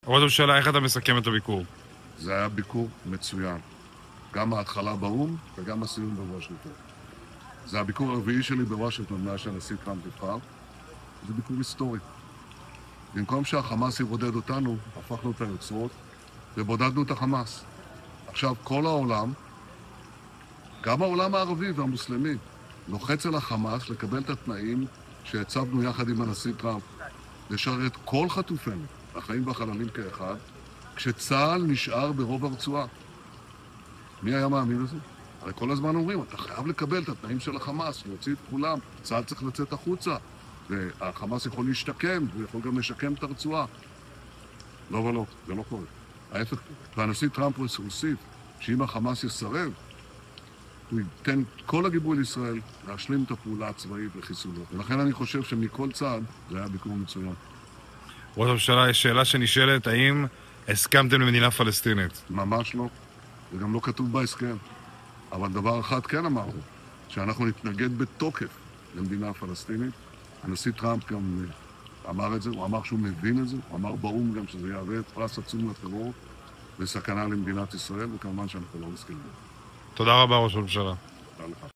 ראש הממשלה, איך אתה מסכם את הביקור? זה היה ביקור מצוין. גם ההתחלה באו"ם וגם הסיום בוושינגטון. זה הביקור הרביעי שלי בוושינגטון מאז שהנשיא טראמפ נבחר. זה ביקור היסטורי. במקום שהחמאס יבודד אותנו, הפכנו את היוצרות ובודדנו את החמאס. עכשיו כל העולם, גם העולם הערבי והמוסלמי, לוחץ על החמאס לקבל את התנאים שהצבנו יחד עם הנשיא טראמפ, לשרת כל חטופינו, החיים והחללים כאחד, כשצה"ל נשאר ברוב הרצועה. מי היה מאמין לזה? הרי כל הזמן אומרים, אתה חייב לקבל את התנאים של החמאס, להוציא את כולם, צה"ל צריך לצאת החוצה, והחמאס יכול להשתקם, הוא יכול גם לשקם את הרצועה. לא ולא, זה לא קורה. ההפך, והנשיא טראמפ הוסיף שאם החמאס יסרב, הוא ייתן כל הגיבוי לישראל להשלים את הפעולה הצבאית לחיסולו. ולכן אני חושב שמכל צעד זה היה ביקור מצוין. ראש הממשלה, יש שאלה שנשאלת, האם הסכמתם למדינה פלסטינית? ממש לא. זה גם לא כתוב בהסכם. אבל דבר אחד כן אמרנו, שאנחנו נתנגד בתוקף למדינה פלסטינית. הנשיא טראמפ גם אמר את זה, הוא אמר שהוא מבין את זה, הוא אמר באו"ם גם שזה יהווה פרס עצום לטרור וסכנה למדינת ישראל, וכמובן שאנחנו לא מסכימים. תודה רבה, ראש הממשלה. תודה לך.